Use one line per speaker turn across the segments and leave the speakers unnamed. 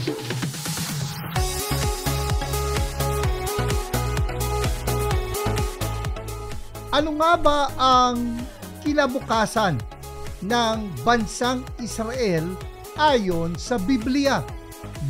Ano nga ba ang kinabukasan ng bansang Israel ayon sa Biblia?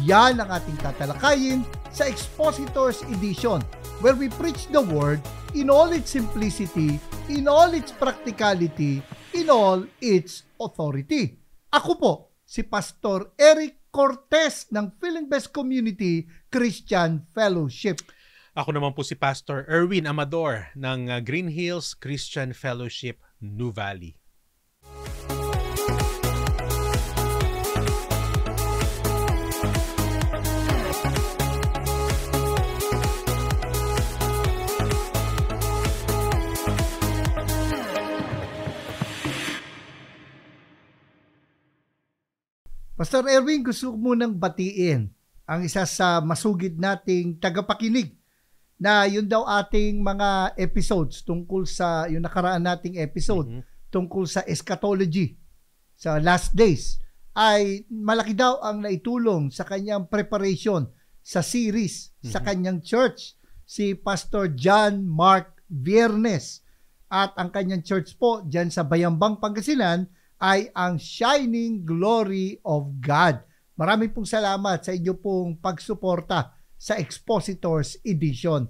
Yan ang ating tatalakayin sa Expositors Edition, where we preach the Word in all its simplicity, in all its practicality, in all its authority. Ako po, si Pastor Eric Cortez ng Feeling Best Community Christian Fellowship.
Ako naman po si Pastor Erwin Amador ng Green Hills Christian Fellowship, New Valley.
Pastor Erwin, gusto ko munang batiin ang isa sa masugid nating tagapakinig na yun daw ating mga episodes tungkol sa, yung nakaraan nating episode tungkol sa eschatology, sa last days, ay malaki daw ang naitulong sa kanyang preparation sa series sa kanyang church, si Pastor John Mark Viernes. At ang kanyang church po dyan sa Bayambang, Pangasinan ay ang Shining Glory of God. Maraming pong salamat sa inyo pong pagsuporta sa Expositors Edition.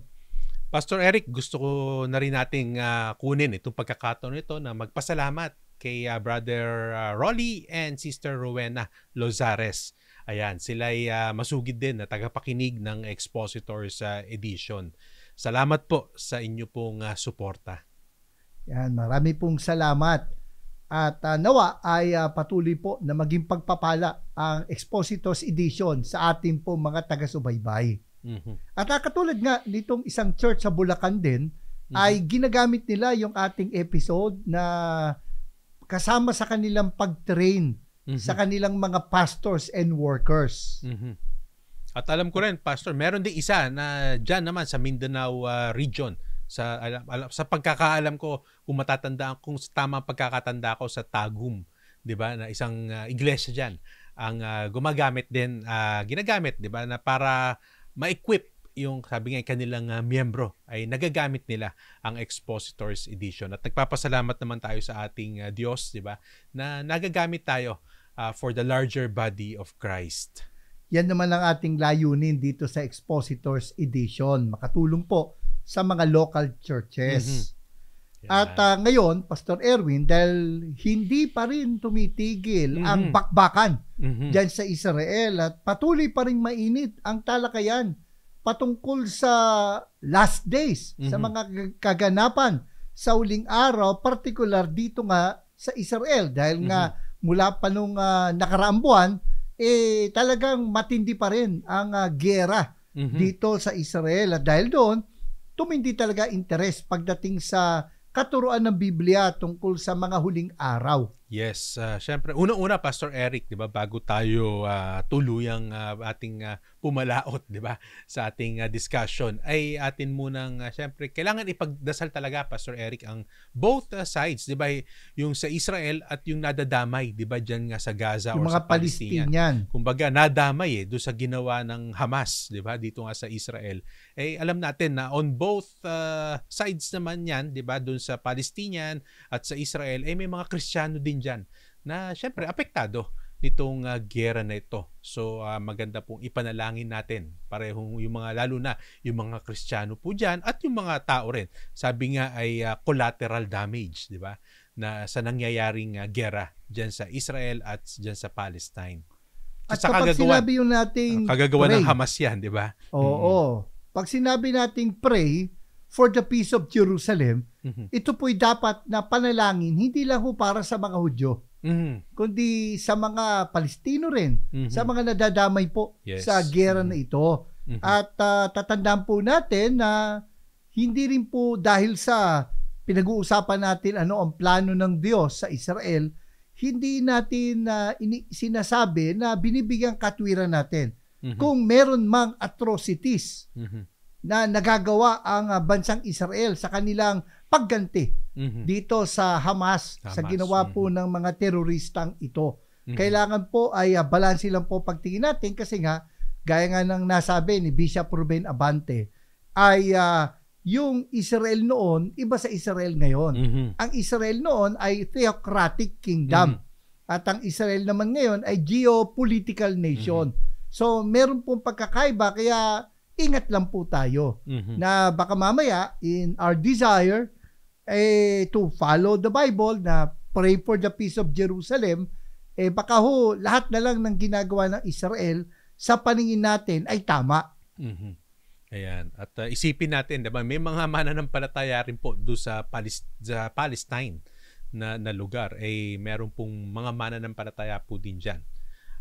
Pastor Eric, gusto ko na rin nating kunin itong pagkakataon ito na magpasalamat kay Brother Rolly and Sister Rowena Lozares. Ayan, sila ay masugid din na tagapakinig ng Expositors Edition. Salamat po sa inyo pong suporta.
Yan, marami pong salamat. At nawa ay patuloy po na maging pagpapala ang Expositors Edition sa ating po mga taga-subaybay. At katulad nga nitong isang church sa Bulacan din, ay ginagamit nila yung ating episode na kasama sa kanilang pag-train sa kanilang mga pastors and workers.
At alam ko rin, Pastor, meron din isa na dyan naman sa Mindanao region. Sa pagkakaalam ko, kung matatandaan, kung tama pagkakatanda ko, sa Tagum, 'di ba, na isang iglesia diyan ang ginagamit, 'di ba, na para ma-equip yung, sabi nga, kanilang miyembro, ay nagagamit nila ang Expositors Edition. At nagpapasalamat naman tayo sa ating Diyos, 'di ba, na nagagamit tayo for the larger body of Christ.
Yan naman ang ating layunin dito sa Expositors Edition, makatulong po sa mga local churches. At ngayon, Pastor Erwin, dahil hindi pa rin tumitigil ang bakbakan dyan sa Israel at patuloy pa rin mainit ang talakayan patungkol sa last days, sa mga kaganapan sa huling araw, particular dito nga sa Israel. Dahil nga mula pa nung nakaraang buwan, talagang matindi pa rin ang giyera dito sa Israel. At dahil doon, tumindi talaga interes pagdating sa katuruan ng Biblia tungkol sa mga huling araw.
Yes, syempre unang-una, Pastor Eric, 'di ba, bago tayo tuluyang ating pumalaot, 'di ba, sa ating discussion, ay atin munang syempre kailangan ipagdasal talaga, Pastor Eric, ang both sides, 'di ba, yung sa Israel at yung nadadamay, 'di ba, diyan nga sa Gaza
yung
or
mga
sa Palestinian.
Palestinian.
Kumbaga nadamay do sa ginawa ng Hamas, 'di ba, dito nga sa Israel. Alam natin na on both sides naman 'yan, 'di ba, doon sa Palestinian at sa Israel, may mga Kristiyano din dyan na syempre apektado nitong giyera na ito. So maganda pong ipanalangin natin parehong yung mga, lalo na yung mga Kristiyano po dyan at yung mga tao rin. Sabi nga ay collateral damage, di ba, na sa nangyayaring giyera dyan sa Israel at dyan sa Palestine.
At kapag sinabi yung nating
kagagawa ng Hamas yan, di ba?
Oo. Pag sinabi nating pray for the peace of Jerusalem, ito po'y dapat na panalangin hindi lang ho para sa mga Hudyo, kundi sa mga Palestino rin, sa mga nadadamay po sa giyera na ito. At tatandaan po natin na hindi rin po dahil sa pinag-uusapan natin ano ang plano ng Diyos sa Israel, hindi natin sinasabi na binibigyang katwiran natin. Kung meron mang atrocities na nagagawa ang bansang Israel sa kanilang pagganti dito sa Hamas, sa ginawa po ng mga teroristang ito. Kailangan po ay balanse lang po pagtingin natin kasi nga gaya nga ng nasabi ni Bishop Ruben Abante, ay yung Israel noon, iba sa Israel ngayon. Ang Israel noon ay theocratic kingdom. At ang Israel naman ngayon ay geopolitical nation. So, meron pong pagkakaiba, kaya ingat lang po tayo na baka mamaya in our desire to follow the Bible, na pray for the peace of Jerusalem, baka lahat na lang ng ginagawa ng Israel sa paningin natin ay tama.
Ayan. At isipin natin, diba, may mga mananampalataya rin po doon sa Palestine na lugar. Meron pong mga mananampalataya po din dyan.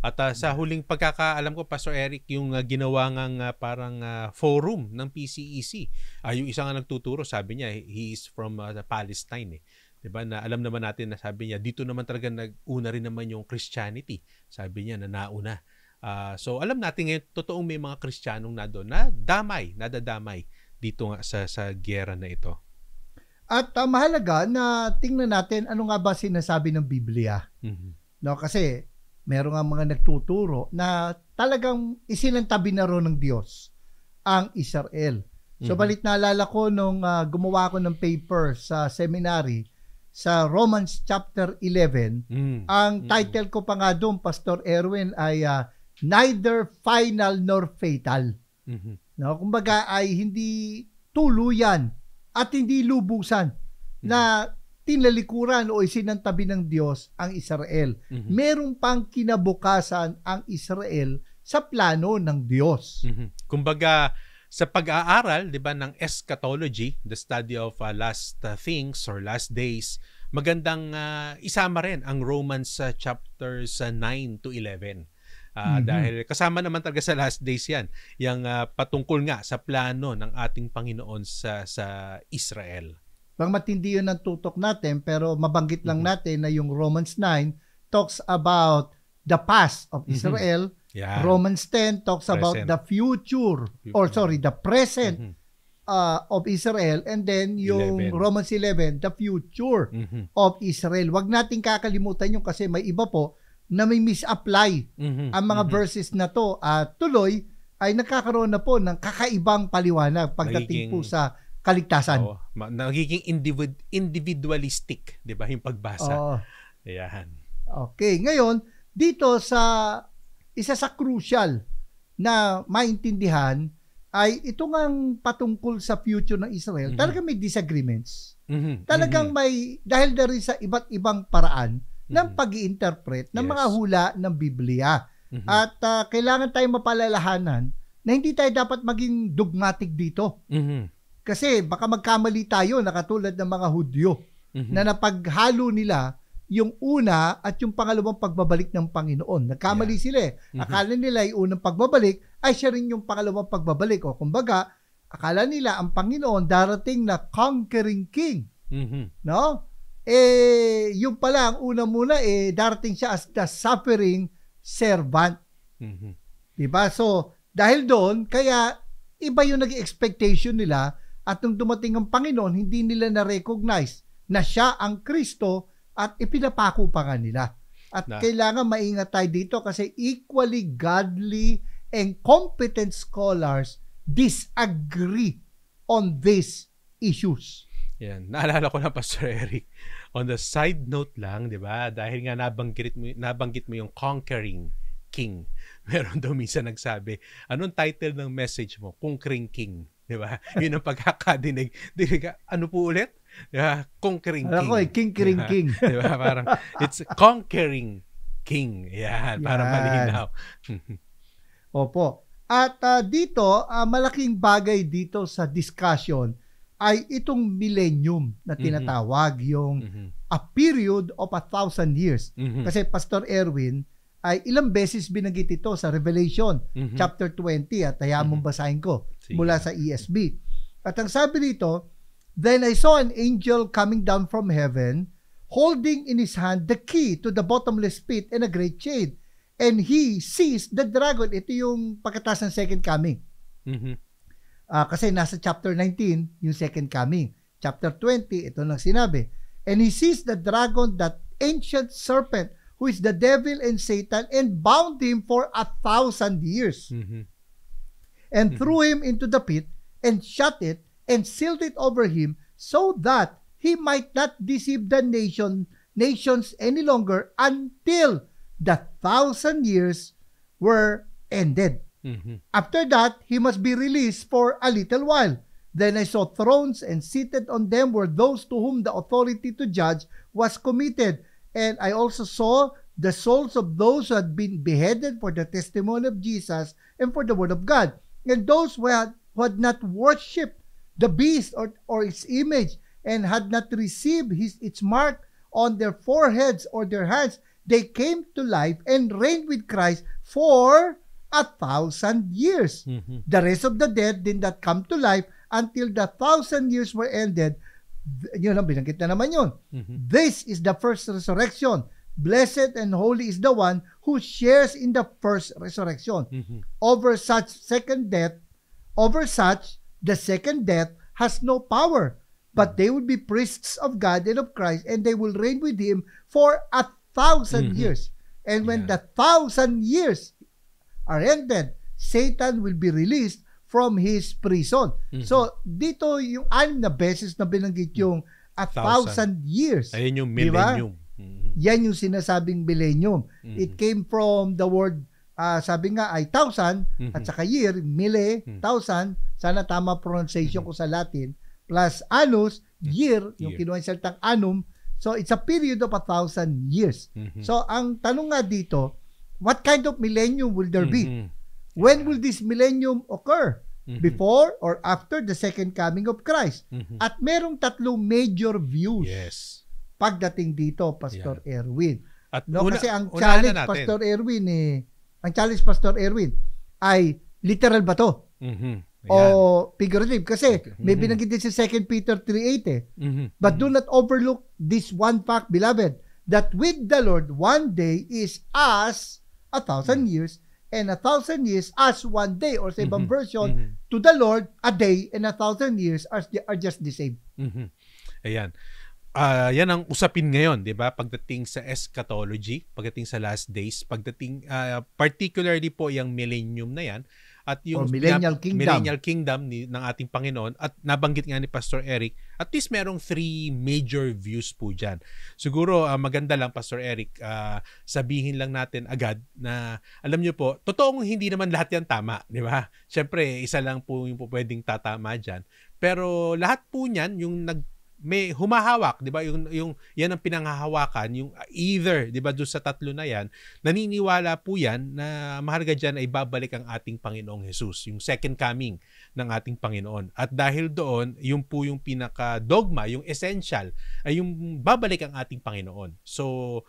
At sa huling pagkakaalam ko, Pastor Eric, yung ginawa ngang parang forum ng PCEC, yung isang nagtuturo, sabi niya, he is from Palestine. Diba? Na alam naman natin na sabi niya, dito naman talaga nag-una rin naman yung Christianity. Sabi niya na nauna. So alam natin ngayon, totoong may mga Kristiyanong na doon na nadadamay dito nga sa giyera na ito.
At mahalaga na tingnan natin ano nga ba sinasabi ng Biblia. No, kasi meron nga mga nagtuturo na talagang isinantabi na ron ng Diyos ang Israel. So balit naalala ko nung gumawa ko ng paper sa seminary sa Romans chapter 11, ang title ko pa nga doon, Pastor Erwin, ay neither final nor fatal. No, kumbaga ay hindi tuluyan at hindi lubusan na tinalikuran o isinantabi ng Diyos ang Israel. Meron pang kinabukasan ang Israel sa plano ng Diyos.
Kumbaga sa pag-aaral, 'di ba, ng eschatology, the study of last things or last days, magandang isama rin ang Romans chapters 9 to 11. Dahil kasama naman talaga sa last days yan, yung patungkol nga sa plano ng ating Panginoon sa Israel.
Pang matindi yun ang tutok natin, pero mabanggit lang natin na yung Romans 9 talks about the past of Israel. Romans 10 talks about the future, the present of Israel, and then yung 11. Romans 11, the future of Israel. Wag nating kakalimutan yung kasi may iba po na may misapply ang mga verses na to at tuloy ay nagkakaroon na po ng kakaibang paliwanag pagdating po sa kaligtasan.
Nagiging individualistic, 'di ba, yung pagbasa. Ayan.
Okay, ngayon dito sa isa sa crucial na maintindihan ay ito ngang patungkol sa future ng Israel. Talagang may disagreements. Talagang may, dahil na rin sa iba't ibang paraan ng pag-i-interpret ng mga hula ng Biblia. At kailangan tayong mapalalahanan na hindi tayo dapat maging dogmatic dito. Kasi baka magkamali tayo na katulad ng mga Hudyo na napaghalo nila yung una at yung pangalawang pagbabalik ng Panginoon. Nagkamali sila. Akala nila yung unang pagbabalik ay siya rin yung pangalawang pagbabalik. O kumbaga, akala nila ang Panginoon darating na conquering king. No? Yung pala, ang una muna, darating siya as the suffering servant. Diba? So, dahil doon, kaya iba yung naging expectation nila at nung dumating ang Panginoon, hindi nila na-recognize na siya ang Kristo at ipinapako pa nga nila. At kailangan maingat tayo dito kasi equally godly and competent scholars disagree on these issues.
Yan. Naalala ko na, Pastor Eric, on the side note lang, 'di ba? Dahil nga nabanggit mo yung conquering king. Meron daw minsan nagsabi, anong title ng message mo? Conquering king, 'di ba? Yun ang pagkakadinig. Ano po ulit? 'Di ba? Conquering king.
Ako king.
'Di ba? Parang it's conquering king. Yan, para malinaw.
Opo. At dito, malaking bagay dito sa discussion ay itong millennium na tinatawag, yung a period of 1,000 years. Kasi Pastor Erwin, ay ilang beses binanggit ito sa Revelation chapter 20 at hayaan mong basahin ko mula sa ESV. At ang sabi dito, then I saw an angel coming down from heaven, holding in his hand the key to the bottomless pit and a great chain. And he seized the dragon. Ito yung pagkatapos ng second coming. Kasi nasa chapter 19, yung second coming. Chapter 20, ito lang sinabi. And he seized the dragon, that ancient serpent, who is the devil and Satan, and bound him for 1,000 years. and threw him into the pit, and shut it, and sealed it over him, so that he might not deceive the nations any longer until the 1,000 years were ended. After that, he must be released for a little while. Then I saw thrones, and seated on them were those to whom the authority to judge was committed. And I also saw the souls of those who had been beheaded for the testimony of Jesus and for the word of God, and those who had not worshipped the beast or its image, and had not received its mark on their foreheads or their hands. They came to life and reigned with Christ for 1,000 years. The rest of the dead did not come to life until the 1,000 years were ended. Yun ang binanggit na naman yun. This is the first resurrection. Blessed and holy is the one who shares in the first resurrection. Over such, the second death has no power, but they will be priests of God and of Christ, and they will reign with him for 1,000 years. And when the 1,000 years are ended, Satan will be released from his prison. So, dito yung 6 na beses na binanggit yung 1,000 years.
Ayun yung millennium.
Diba? Yan yung sinasabing millennium. It came from the word, sabi nga ay 1,000, at saka year, mille, 1,000, sana tama pronunciation ko sa Latin, plus annus, year, yung kinuha yung salitang annum. So, it's a period of 1,000 years. So, ang tanong nga dito, what kind of millennium will there be? When will this millennium occur? Before or after the second coming of Christ? At merong 3 major views pagdating dito, Pastor Erwin.
At
kasi ang challenge, Pastor Erwin, ay literal ba to? O figurative? Kasi may binanggit din si 2 Peter 3:8 But do not overlook this one fact, beloved, that with the Lord, one day is as 1,000 years, and 1,000 years as one day. Or sa ibang version, to the Lord, a day and 1,000 years are just the same.
Ayan. Yan ang usapin ngayon, di ba? Pagdating sa eschatology, pagdating sa last days, pagdating, particularly po yung millennium na yan, at yung
millennial
kingdom ng ating Panginoon, at nabanggit nga ni Pastor Eric, at least merong 3 major views po dyan. Siguro maganda lang, Pastor Eric, sabihin lang natin agad na alam nyo po, totoong hindi naman lahat yan tama, di ba? Siyempre, isa lang po yung pwedeng tatama dyan. Pero lahat po niyan, yung may humahawak, 'di ba? Yung yan ang pinanghahawakan, yung either, 'di ba, doon sa 3 na yan, naniniwala po yan na mahalaga diyan ay babalik ang ating Panginoong Jesus, yung second coming ng ating Panginoon. At dahil doon, yung po yung pinaka dogma, yung essential ay yung babalik ang ating Panginoon. So,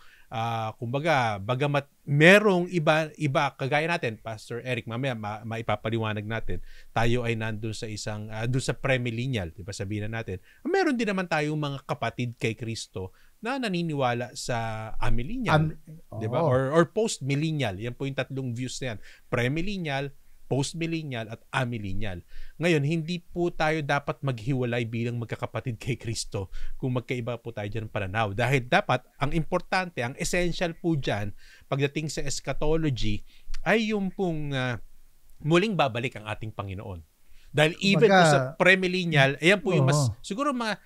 kumbaga, bagamat merong iba kagaya natin, Pastor Eric, mamaya maipapaliwanag natin, tayo ay nandun sa isang doon sa premillennial, 'di ba, sabihin natin. Meron din naman tayong mga kapatid kay Kristo na naniniwala sa amillennial, 'di ba? Or post-millennial. Yan po yung 3 views na yan. Premillennial, post-millennial at amillennial. Ngayon, hindi po tayo dapat maghiwalay bilang magkakapatid kay Kristo kung magkaiba po tayo dyan ng pananaw. Dahil dapat, ang importante, ang essential po dyan, pagdating sa eschatology, ay yung pong muling babalik ang ating Panginoon. Dahil even po sa premillennial, ayan po yung mas, siguro mga,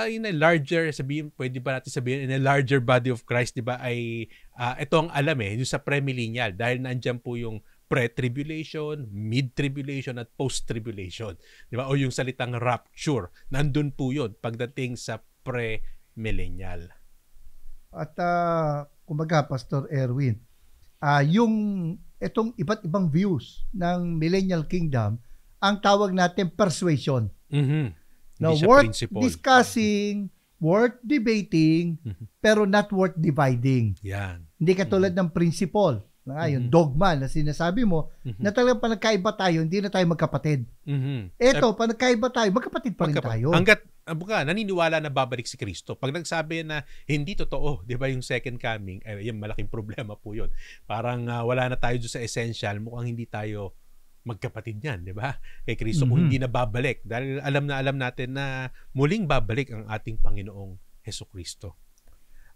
in a larger, pwede ba natin sabihin, in a larger body of Christ, di ba, ay ito ang alam yung sa premillennial. Dahil nandyan po yung pre-tribulation, mid-tribulation, at post-tribulation. Di ba? O yung salitang rapture. Nandun po yun pagdating sa pre-millennial.
At kumbaga, Pastor Erwin, yung itong iba't ibang views ng millennial kingdom, ang tawag natin persuasion.
Now,
worth
principle.
Discussing, worth debating, pero not worth dividing.
Yan.
Hindi katulad ng principle. Yung dogma na sinasabi mo, na talagang pa nagkaiba tayo, hindi na tayo magkapatid. Eto, pa nagkaiba tayo, magkapatid pa rin tayo.
Hanggat, naniniwala na babalik si Kristo. Pag nagsabi na hindi totoo, di ba, yung second coming, yung malaking problema po yun. Parang wala na tayo doon sa essential, mukhang hindi tayo magkapatid niyan, di ba? Kay Kristo kung hindi na babalik. Dahil alam natin na muling babalik ang ating Panginoong Hesukristo.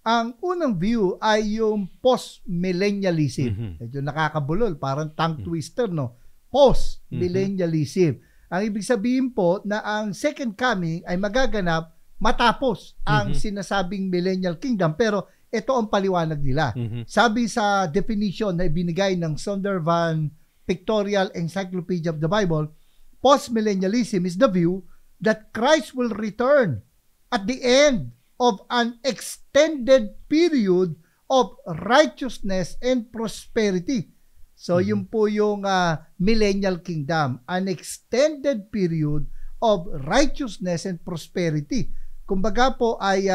Ang unang view ay yung post-millennialism. Medyo nakakabulol, parang tongue twister, no? post-millennialism. Ang ibig sabihin po na ang second coming ay magaganap matapos ang sinasabing millennial kingdom. Pero ito ang paliwanag nila. Sabi sa definition na ibinigay ng Zondervan Pictorial Encyclopedia of the Bible, post-millennialism is the view that Christ will return at the end of an extended period of righteousness and prosperity. So, yun po yung millennial kingdom, an extended period of righteousness and prosperity. Kumbaga po ay,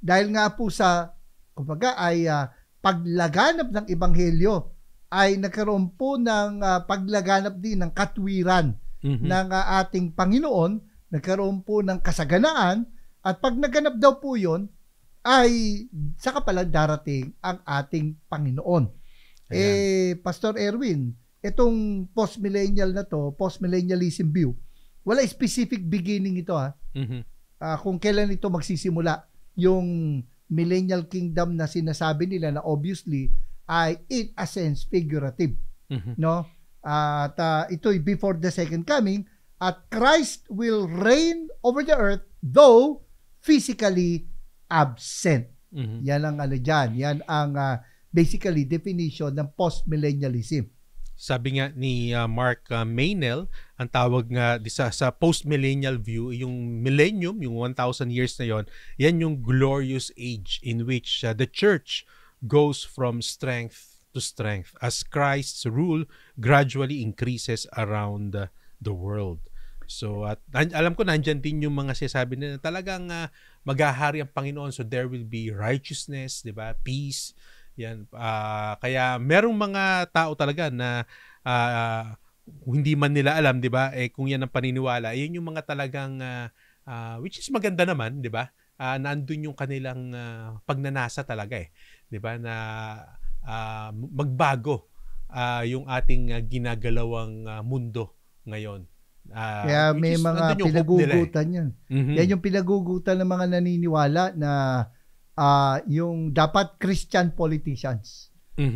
dahil nga po sa, paglaganap ng ebanghelyo, ay nagkaroon po ng paglaganap din ng katwiran ng ating Panginoon, nagkaroon po ng kasaganaan, at pag naganap daw po yun, ay saka pala darating ang ating Panginoon. Pastor Erwin, itong post-millennial na to, post-millennialism view, wala specific beginning ito kung kailan ito magsisimula. Yung millennial kingdom na sinasabi nila na obviously ay in a sense figurative. No? At ito'y before the second coming, at Christ will reign over the earth though physically absent. Yan ang dyan. Yan ang basically definition ng post-millennialism.
Sabi nga ni Mark Meynell, ang tawag nga sa post-millennial view, yung millennium, yung 1,000 years na yon, yan yung glorious age in which the church goes from strength to strength as Christ's rule gradually increases around the world. So, at alam ko nandyan din yung mga sinasabi na talagang maghahari ang Panginoon, so there will be righteousness, di ba? Peace. Yan. Kaya merong mga tao talaga na hindi man nila alam, 'di ba? Kung yan ang paniniwala, yun yung mga talagang which is maganda naman, 'di ba? Naandun yung kanilang pagnanasa talaga 'di ba? Na magbago yung ating ginagalawang mundo ngayon.
Kaya may mga pinagugutan yan. Yan yung pinagugutan ng mga naniniwala na yung dapat Christian politicians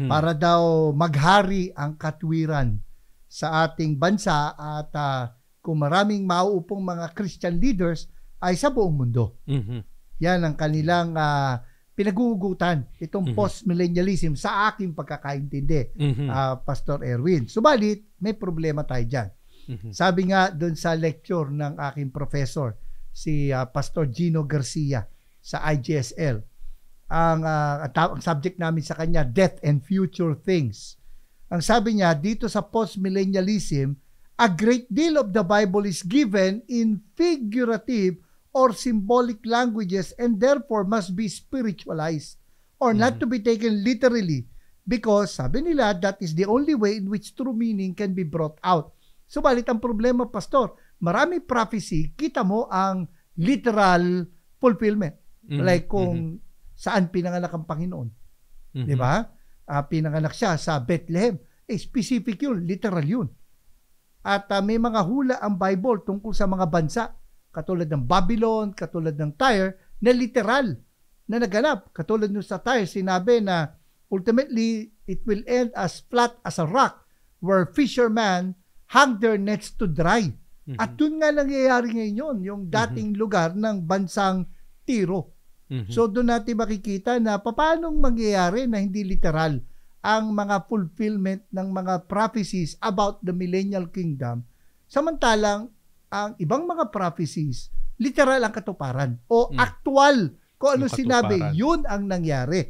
para daw maghari ang katwiran sa ating bansa at kung maraming mauupong mga Christian leaders ay sa buong mundo. Yan ang kanilang pinagugutan, itong post-millennialism sa aking pagkakaintindi, Pastor Erwin. Subalit, may problema tayo dyan. Sabi nga doon sa lecture ng aking professor, si Pastor Gino Garcia sa IGSL, ang subject namin sa kanya, Death and Future Things. Ang sabi niya, dito sa post-millennialism, a great deal of the Bible is given in figurative or symbolic languages and therefore must be spiritualized or not to be taken literally because, sabi nila, that is the only way in which true meaning can be brought out. Subalit ang problema, Pastor, maraming prophecy, kita mo ang literal fulfillment. Like kung saan pinanganak ang Panginoon. Di ba? Pinanganak siya sa Bethlehem. Specific yun, literal yun. At may mga hula ang Bible tungkol sa mga bansa, katulad ng Babylon, katulad ng Tyre, na literal, na naganap. Katulad nung sa Tyre, sinabi na ultimately, it will end as flat as a rock where fishermen hang their nets to dry. At dun nga nangyayari ngayon, yung dating lugar ng bansang Tiro. So doon natin makikita na paano mangyayari na hindi literal ang mga fulfillment ng mga prophecies about the millennial kingdom, samantalang ang ibang mga prophecies literal ang katuparan o actual kung ano sinabi, yun ang nangyari.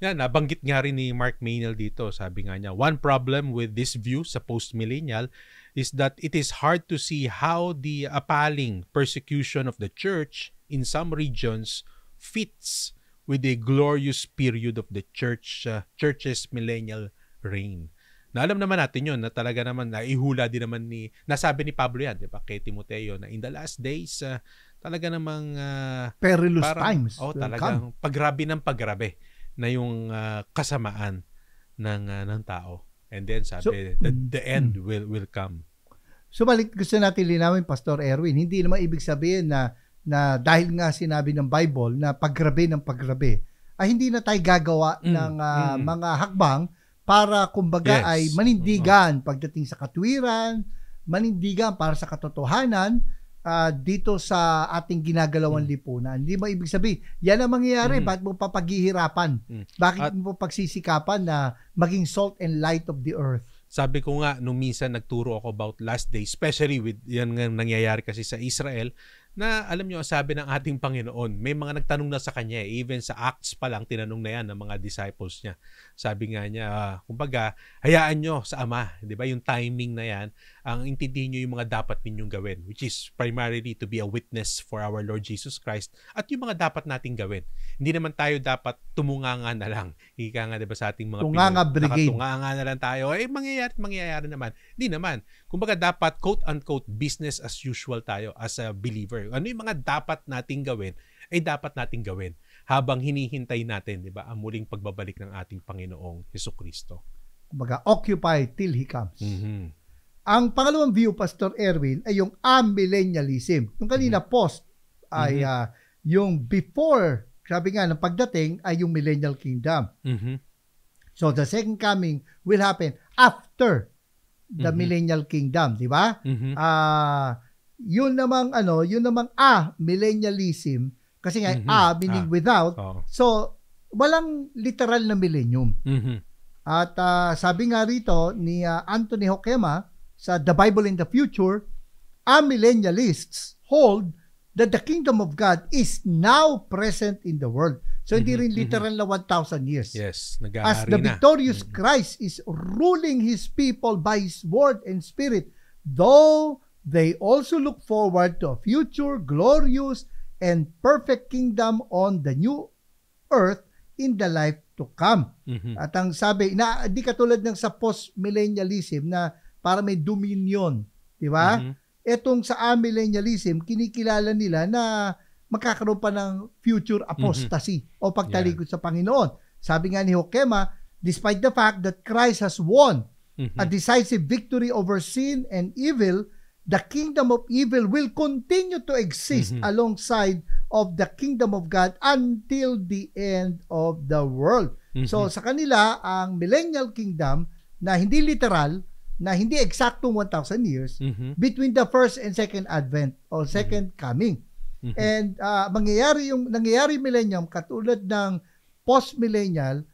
Yan, nabanggit nga rin ni Mark Meynell dito, sabi nga niya, one problem with this view sa post-millennial is that it is hard to see how the appalling persecution of the church in some regions fits with the glorious period of the church's millennial reign. Na alam naman natin yun, na talaga naman, naihula din naman nasabi ni Pablo yan, di ba, kay Timoteo, na in the last days, talaga namang
perilous times.
Talagang pagrabi ng pagrabe na yung kasamaan ng tao. And then sabi, the end will come.
So balik gusto natin linawin, Pastor Erwin, hindi naman ibig sabihin na dahil nga sinabi ng Bible na paggrabe ng paggrabe, ay hindi na tayo gagawa ng mga hakbang para kumbaga
Yes.
ay manindigan pagdating sa katwiran, manindigan para sa katotohanan dito sa ating ginagalawan lipunan. Hindi ba ibig sabihin, yan ang mangyayari, bakit mo papaghihirapan? Bakit mo pagsisikapan na maging salt and light of the earth?
Sabi ko nga, nung minsan nagturo ako about last day, especially with yan nga nangyayari kasi sa Israel, na alam nyo, sabi ng ating Panginoon, may mga nagtanong na sa kanya, even sa Acts pa lang, tinanong na yan ng mga disciples niya. Sabi nga niya, kumbaga, hayaan nyo sa Ama, di ba? Yung timing na yan, ang intindihin nyo yung mga dapat ninyong gawin, which is primarily to be a witness for our Lord Jesus Christ, at yung mga dapat nating gawin. Hindi naman tayo dapat tumunganga na lang. Ika nga, di ba, sa ating mga
Tunganga brigade.
Nakatunganga na lang tayo. Mangyayari naman. Hindi naman. Kumbaga, dapat, quote-unquote, business as usual tayo as a believer. Ano yung mga dapat nating gawin, ay dapat nating gawin habang hinihintay natin, di ba, ang muling pagbabalik ng ating Panginoong Hesukristo.
Kumbaga, occupy till He comes.
Mm-hmm.
Ang pangalawang view, Pastor Erwin, ay yung amillennialism. Yung kanina post ay yung before, sabi nga, ng pagdating ay yung millennial kingdom.
Mm-hmm.
So, the second coming will happen after the millennial kingdom, di ba?
Mm-hmm.
Yun namang millennialism kasi nga meaning without. So, walang literal na millennium.
Mm-hmm.
At sabi nga rito ni Anthony Hoekema sa The Bible in the Future, amillennialists hold that the kingdom of God is now present in the world. So, hindi rin literal na 1,000 years.
Yes,
As
nag-aari
the
na.
victorious Christ is ruling His people by His word and spirit, though they also look forward to a future glorious and perfect kingdom on the new earth in the life to come.
Mm-hmm.
At ang sabi, di katulad ng sa post-millennialism na para may dominion, di ba?
Mm-hmm.
Etong sa amillennialism, kinikilala nila na magkakaroon pa ng future apostasy o pagtalikod sa Panginoon. Sabi nga ni Hoekema, despite the fact that Christ has won a decisive victory over sin and evil, the kingdom of evil will continue to exist alongside of the kingdom of God until the end of the world. So sa kanila, ang millennial kingdom na hindi literal, na hindi eksaktong 1,000 years, between the first and second advent or second coming. And nangyayari millennium katulad ng post-millennial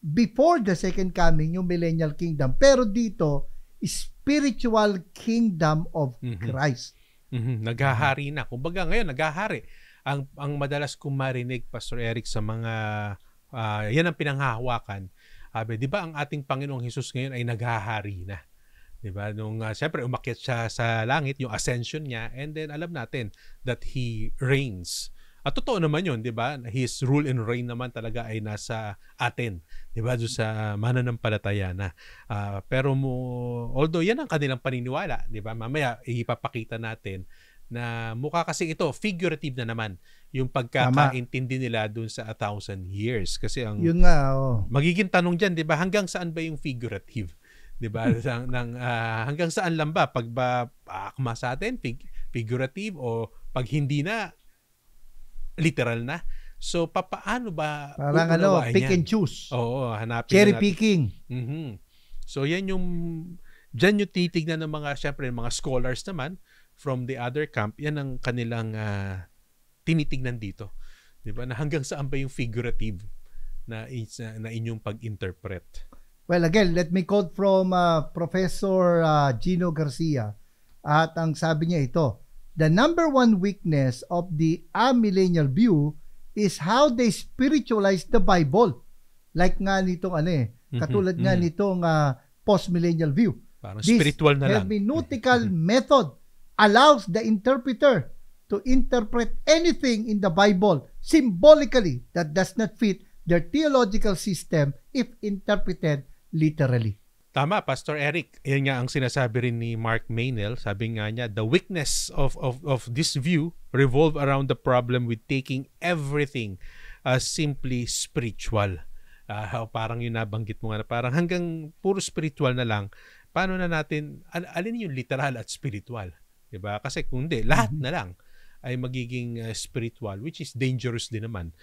before the second coming, yung millennial kingdom. Pero dito, spiritual kingdom of Christ.
Naghahari na. Kumbaga ngayon, naghahari. Ang madalas kong marinig, Pastor Eric, sa mga, yan ang pinanghahawakan. Di ba ang ating Panginoong Hesus ngayon ay naghahari na? Di ba? Nung siyempre umakyat siya sa langit, yung ascension niya, and then alam natin that He reigns. At totoo naman yun, di ba? His rule and reign naman talaga ay nasa atin. Di ba? Doon sa mananampalataya na. Pero although yan ang kanilang paniniwala, di ba? Mamaya ipapakita natin na mukha kasi ito, figurative na naman yung pagkakaintindi nila doon sa 1,000 years. Kasi ang
yun nga,
magiging tanong dyan, di ba? Hanggang saan ba yung figurative? Di ba? Hanggang saan lang ba? Pag ba akma sa atin, figurative, o pag hindi na, literal na. So, paano ba
parang pick and choose.
Oo, hanapin
cherry
natin.
picking.
So, dyan yung titignan ng mga, syempre, mga scholars naman from the other camp, yan ang kanilang tinitignan dito. Di ba? Na hanggang saan ba yung figurative na inyong pag-interpret?
Well, again, let me quote from Professor Gino Garcia. At ang sabi niya ito, the number one weakness of the amillennial view is how they spiritualize the Bible. Like nga nitong katulad nga nitong post-millennial view.
Parang spiritual na lang.
This hermeneutical method allows the interpreter to interpret anything in the Bible symbolically that does not fit their theological system if interpreted literally.
Tama, Pastor Eric. Yan nga ang sinasabi rin ni Mark Meynell. Sabi nga niya, the weakness of this view revolve around the problem with taking everything as simply spiritual. Parang yun nabanggit mo nga na parang hanggang puro spiritual na lang. Paano na natin, alin yung literal at spiritual? Diba? Kasi kung hindi, lahat na lang. ay magiging spiritual, which is dangerous din naman,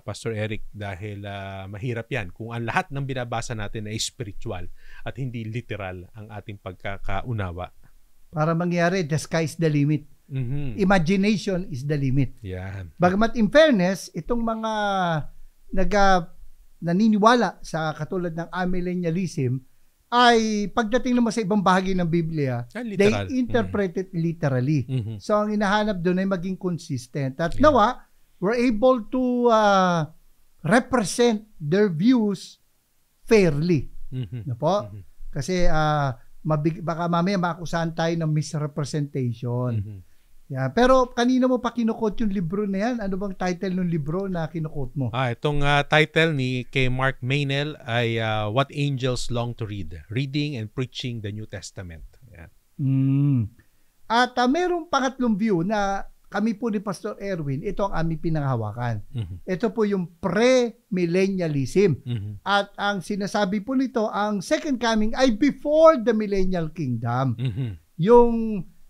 Pastor Eric, dahil mahirap yan kung ang lahat ng binabasa natin ay spiritual at hindi literal ang ating pagkakaunawa.
Para mangyari, the sky is the limit. Imagination is the limit.
Yan.
Bagamat in fairness, itong mga naniniwala sa katulad ng amillennialism, ay pagdating naman sa ibang bahagi ng Biblia, they interpret it literally. So, ang hinahanap doon ay maging consistent. At nawa, we're able to represent their views fairly. No po? Kasi baka mamaya makusahan tayo ng misrepresentation. Yeah. Pero kanina mo pa kinukot yung libro na yan? Ano bang title ng libro na kinukot mo?
Itong title ni kay Mark Meynell ay What Angels Long to Read. Reading and Preaching the New Testament. Yeah.
At merong pangatlong view na kami po ni Pastor Erwin, ito ang aming pinanghawakan. Ito po yung pre-millennialism. At ang sinasabi po nito, ang second coming ay before the millennial kingdom.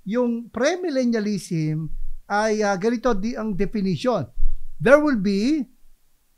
Yung premillennialism ay ganito ang definition. There will be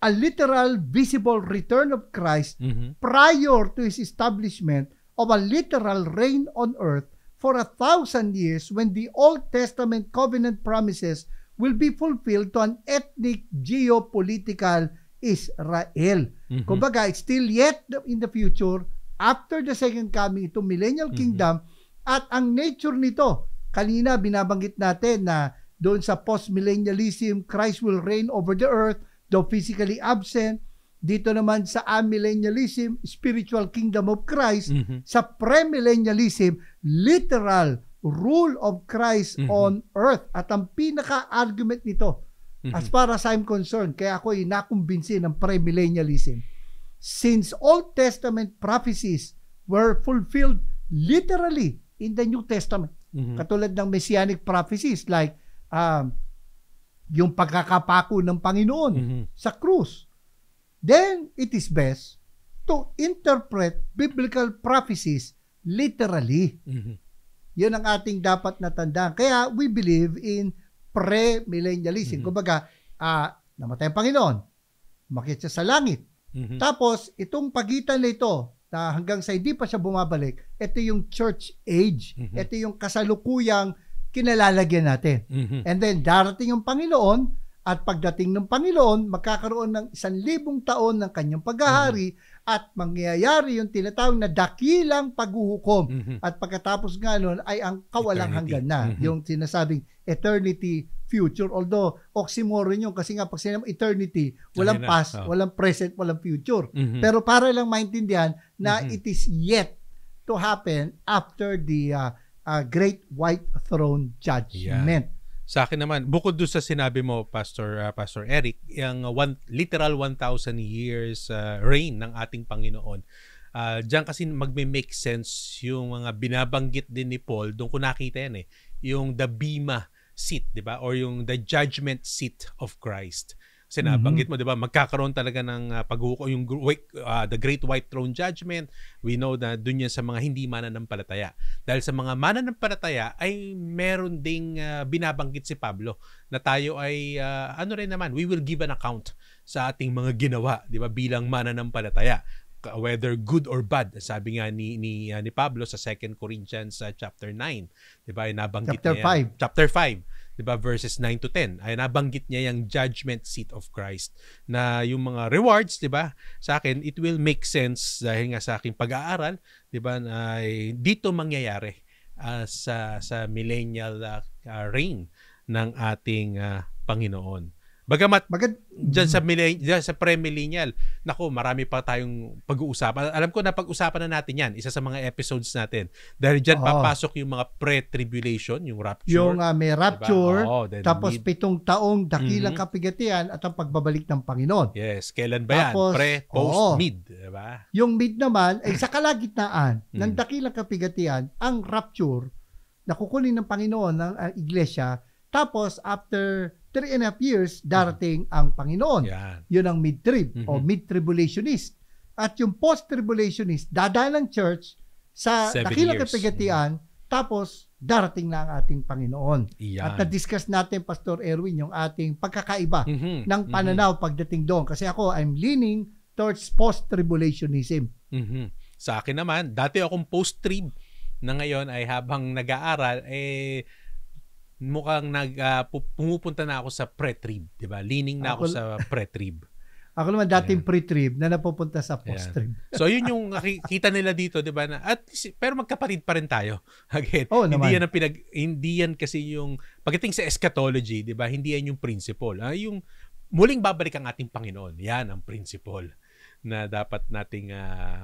a literal visible return of Christ prior to his establishment of a literal reign on earth for 1,000 years when the Old Testament covenant promises will be fulfilled to an ethnic geopolitical Israel. Kumbaga, it's still yet in the future after the second coming ito millennial kingdom. At ang nature nito, kanina binabanggit natin na doon sa post-millennialism, Christ will reign over the earth, though physically absent. Dito naman sa amillennialism, spiritual kingdom of Christ. Sa premillennialism, literal rule of Christ on earth. At ang pinaka-argument nito, as far as I'm concerned, kaya ako nakumbinsi ng premillennialism, since Old Testament prophecies were fulfilled literally in the New Testament, katulad ng messianic prophecies like yung pagkakapako ng Panginoon sa krus, then it is best to interpret biblical prophecies literally. Yun ang ating dapat natandaan. Kaya we believe in pre-millennialism. Kumbaga, namatay ang Panginoon, umakyat siya sa langit. Tapos, itong pagitan na ito, na hanggang sa hindi pa siya bumabalik, ito yung church age. Ito yung kasalukuyang kinalalagyan natin. And then, darating yung Panginoon, at pagdating ng Panginoon, magkakaroon ng 1,000 taon ng kanyang paghahari, at mangyayari yung tinatawag na dakilang paghuhukom. At pagkatapos nga nun, ay ang kawalang hanggan na. Yung sinasabing eternity future. Although, oxymoron yun kasi nga pag sinama eternity, walang past, walang present, walang future. Pero para lang maintindihan na it is yet to happen after the Great White Throne Judgment.
Sa akin naman, bukod doon sa sinabi mo, Pastor Eric, yung literal 1,000 years reign ng ating Panginoon, diyan kasi magme-make sense yung mga binabanggit din ni Paul, doon ko nakita yan yung the bema seat, di ba? Or yung the judgment seat of Christ. Kasi nabanggit mo, di ba? Magkakaroon talaga ng paghuhukom, yung the Great White Throne Judgment. We know na dun yan sa mga hindi mananampalataya. Dahil sa mga mananampalataya ay meron ding binabanggit si Pablo na tayo ay ano rin naman, we will give an account sa ating mga ginawa, di ba? Bilang mananampalataya, whether good or bad. Sabi nga ni Pablo sa 2 Corinthians chapter 9, 'di ba? Ay nabanggit niya chapter 5, 'di ba, verses 9 to 10. Ay nabanggit niya yung judgment seat of Christ na yung mga rewards, 'di ba? Sa akin it will make sense dahil nga sa aking pag-aaral, 'di ba, dito mangyayari sa millennial reign ng ating Panginoon. Bagamat dyan sa pre-millennial, naku, marami pa tayong pag-uusapan. Alam ko na pag-usapan na natin yan, isa sa mga episodes natin. Dahil dyan papasok yung mga pre-tribulation, yung rapture.
Yung may rapture, diba? Tapos 7 taong dakilang kapigatian at ang pagbabalik ng Panginoon.
Yes, kailan ba yan? Pre, post, mid. Diba?
Yung mid naman, ay sa kalagitnaan ng dakilang kapigatian, ang rapture, na kukunin ng Panginoon ng iglesia, tapos after 3.5 years, darating ang Panginoon. Yun ang mid-trib o mid-tribulationist. At yung post-tribulationist, dadaan ng church sa dakilang kapigatian, tapos darating na ang ating Panginoon.
Iyan.
At na-discuss natin, Pastor Erwin, yung ating pagkakaiba
Mhm.
ng pananaw pagdating doon. Kasi ako, I'm leaning towards post-tribulationism.
Mhm. Sa akin naman, dati akong post-trib na ngayon ay habang nag-aaral, mukhang pumupunta na ako sa pre-trib. Diba? Leaning na ako sa pre-trib.
Ako naman dating pre-trib na napupunta sa post-trib.
So yun yung nakikita nila dito, 'di ba? Pero magkapatid pa rin tayo. Again, hindi yan kasi yung pagdating sa eschatology, 'di ba? Hindi yan yung principle. Yung muling babalik ang ating Panginoon. Yan ang principle na dapat nating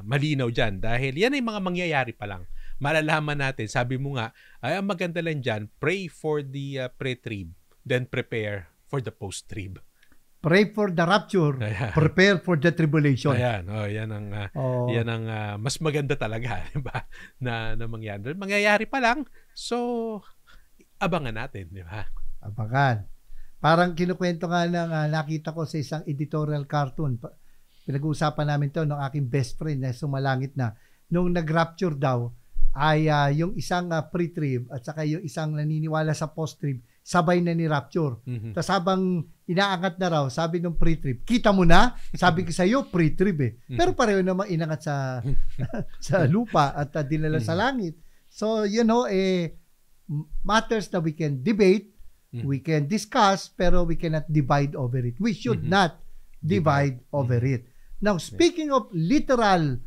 malinaw diyan dahil yan ay mga mangyayari pa lang. Malalaman natin, sabi mo nga, ay ang maganda lang diyan, pray for the pre-trib, then prepare for the post-trib.
Pray for the rapture, prepare for the tribulation.
Ayan, yan ang mas maganda talaga, 'di ba? Na mangyayari. Mangyayari pa lang. So abangan natin, 'di ba?
Abangan. Parang kinukwento nga ng nakita ko sa isang editorial cartoon. Pinag-uusapan namin 'to ng aking best friend na sumalangit na nung nag-rapture daw ay yung isang pre-trib at saka yung isang naniniwala sa post-trib sabay na ni rapture.
Mm-hmm.
Tapos habang inaangat na raw, sabi ng pre-trib, kita mo na? Sabi ko sa iyo, pre-trib eh. Pero pareho namang inangat sa lupa at dinala sa langit. So, matters that we can debate, we can discuss, pero we cannot divide over it. We should not divide over it. Now, speaking of literal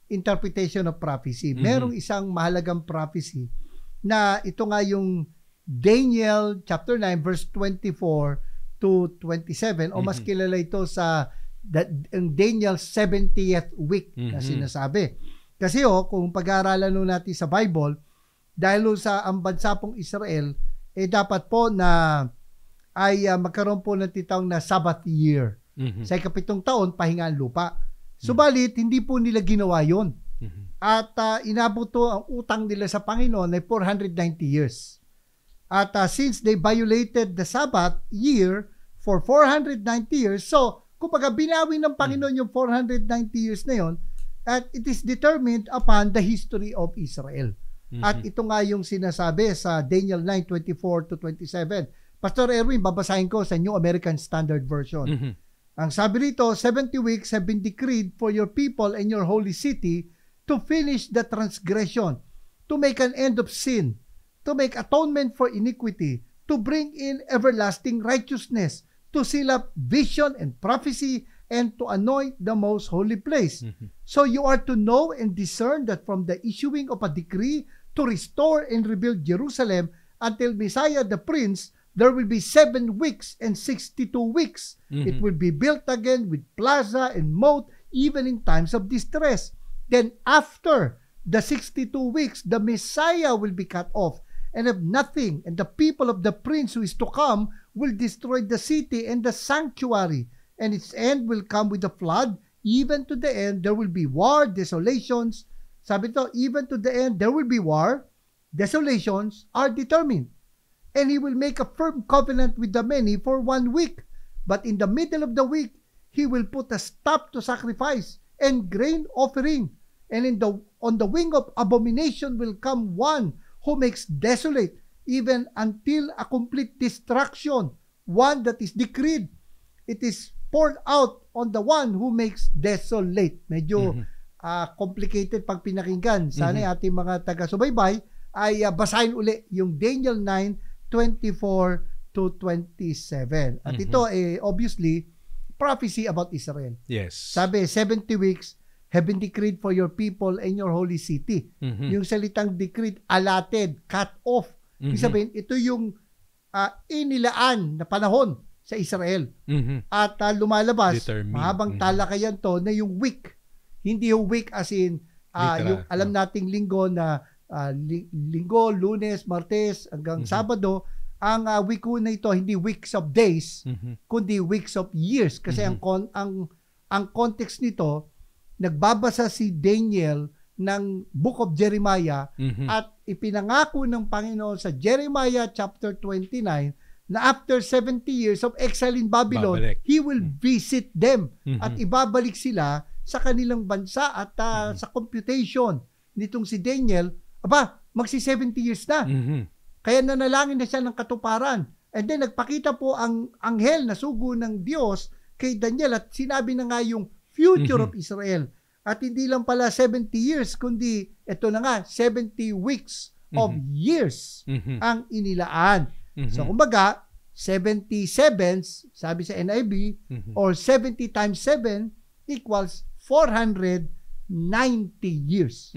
interpretation of prophecy, merong isang mahalagang prophecy na ito nga yung Daniel chapter 9 verse 24 to 27 o mas kilala ito sa Daniel 70th week na sinasabi. Kasi kung pag-aaralan natin sa Bible, dahil sa ang bansa pong Israel, dapat po na ay magkaroon po ng titawag na Sabbath year. Sa ikapitong taon, pahinga ang lupa. Subalit, hindi po nila ginawa yun. At inabot to ang utang nila sa Panginoon ay 490 years. At since they violated the Sabbath year for 490 years, so kumbaga binawi ng Panginoon yung 490 years na yon, at it is determined upon the history of Israel. At ito nga yung sinasabi sa Daniel 9:24 to 27. Pastor Erwin, babasahin ko sa New American Standard Version. Ang sabi rito, 70 weeks have been decreed for your people and your holy city to finish the transgression, to make an end of sin, to make atonement for iniquity, to bring in everlasting righteousness, to seal up vision and prophecy, and to anoint the most holy place. So you are to know and discern that from the issuing of a decree to restore and rebuild Jerusalem until Messiah the Prince, there will be 7 weeks and 62 weeks. It will be built again with plaza and moat, even in times of distress. Then after the 62 weeks, the Messiah will be cut off and have nothing, and the people of the prince who is to come will destroy the city and the sanctuary, and its end will come with a flood. Even to the end there will be war, desolations. Sabi to, even to the end there will be war, desolations are determined. And he will make a firm covenant with the many for 1 week. But in the middle of the week, he will put a stop to sacrifice and grain offering. And on the wing of abomination will come one who makes desolate, even until a complete destruction, one that is decreed. It is poured out on the one who makes desolate. Medyo complicated pag pinakinggan. Sana ating mga taga-subaybay ay basahin uli yung Daniel 9:24 to 27. At ito obviously prophecy about Israel.
Yes.
Sabi, 70 weeks have been decreed for your people and your holy city. Yung salitang decreed, allotted, cut off. Ibig sabihin, ito yung inilaan na panahon sa Israel. At lumalabas, mahabang talakayan to na yung week. Hindi yung week as in, yung alam nating linggo na linggo, Lunes, Martes, hanggang Sabado. Ang week na ito, hindi weeks of days, kundi weeks of years. Kasi ang context nito, nagbabasa si Daniel ng Book of Jeremiah at ipinangako ng Panginoon sa Jeremiah chapter 29 na after 70 years of exile in Babylon, He will visit them at ibabalik sila sa kanilang bansa at sa computation nitong si Daniel magsi 70 years na. Kaya nanalangin na siya ng katuparan. And then nagpakita po ang anghel na sugo ng Diyos kay Daniel at sinabi na nga yung future of Israel. At hindi lang pala 70 years, kundi ito na nga, 70 weeks of years ang inilaan. So kumbaga, 70 sevens, sabi sa NIV, or 70 times 7 equals 490 years.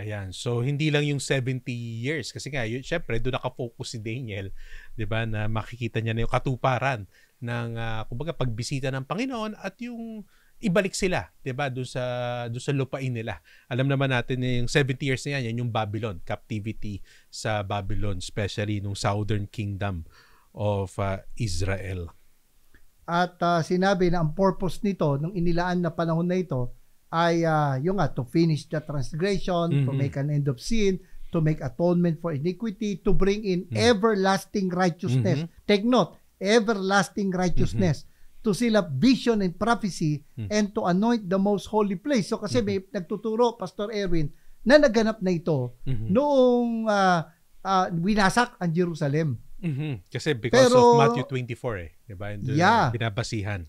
Ayan. So, hindi lang yung 70 years. Kasi nga, syempre, doon nakafocus si Daniel, di ba, na makikita niya na yung katuparan ng, kumbaga, pagbisita ng Panginoon at yung ibalik sila, di ba, doon sa lupain nila. Alam naman natin na yung 70 years na yan yung Babylon, captivity sa Babylon, especially nung Southern Kingdom of Israel.
At sinabi na ang purpose nito, nung inilaan na panahon na ito, ay yung to finish the transgression, to make an end of sin, to make atonement for iniquity, to bring in everlasting righteousness. Take note, everlasting righteousness, to seal up vision and prophecy, and to anoint the most holy place. So kasi may nagtuturo, Pastor Erwin, na naganap na ito noong winasak ang Jerusalem.
Kasi because of Matthew 24 diba? Binabasihan.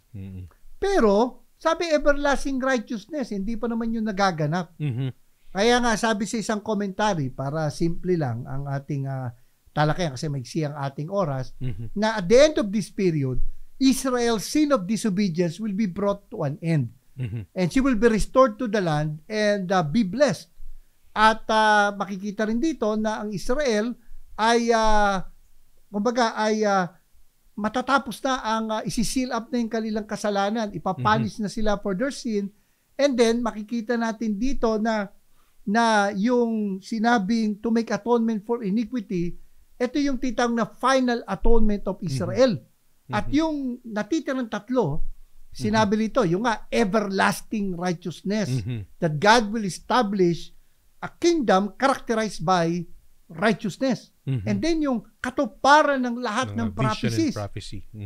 Pero sabi everlasting righteousness, hindi pa naman yung nagaganap. Kaya nga sabi sa isang commentary, para simple lang ang ating talakayan kasi maiksi ang ating oras, na at the end of this period, Israel's sin of disobedience will be brought to an end. And she will be restored to the land and be blessed. At makikita rin dito na ang Israel ay matatapos na ang isi-seal up na yung kanilang kasalanan, ipapanis na sila for their sin, and then makikita natin dito na yung sinabing to make atonement for iniquity, ito yung titawag na final atonement of Israel. At yung natitirang tatlo, sinabi nito, yung everlasting righteousness, that God will establish a kingdom characterized by righteousness. And then yung katuparan ng lahat ng prophecies,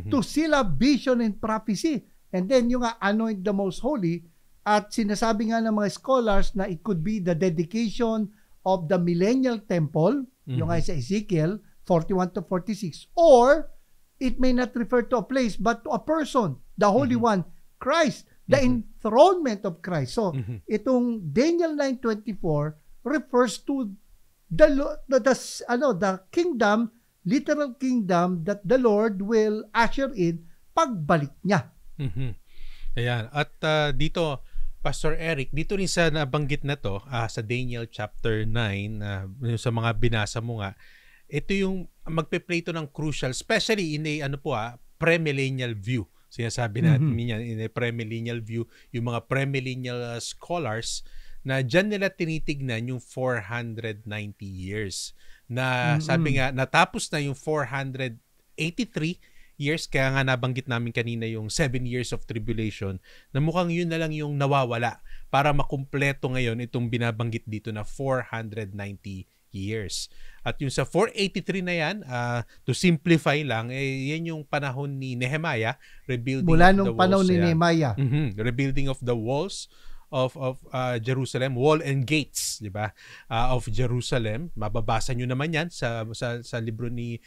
to seal up vision and prophecy. And then yung anoint the most holy, at sinasabi nga ng mga scholars na it could be the dedication of the millennial temple, yung sa Ezekiel 41 to 46, or it may not refer to a place but to a person, the Holy One, Christ, the enthronement of Christ. So itong Daniel 9:24 refers to the kingdom, literal kingdom that the Lord will usher in pagbalik niya.
Ayan. At dito, Pastor Eric, dito rin sa nabanggit na to, sa Daniel chapter 9, sa mga binasa mo nga, ito yung magpe-play to ng crucial, especially in a premillennial view. Sinasabi natin niya, in a premillennial view, yung mga premillennial scholars, na dyan nila tinitignan yung 490 years. Na sabi nga, natapos na yung 483 years, kaya nga nabanggit namin kanina yung 7 years of tribulation, na mukhang yun na lang yung nawawala para makumpleto ngayon itong binabanggit dito na 490 years. At yung sa 483 na yan, to simplify lang, yan yung panahon ni Nehemiah, rebuilding
mula
of the walls. Mula nung
panahon ni Nehemiah.
Rebuilding of the walls of Jerusalem, wall and gates, di ba? Of Jerusalem. Mababasa nyo naman yan sa libro ng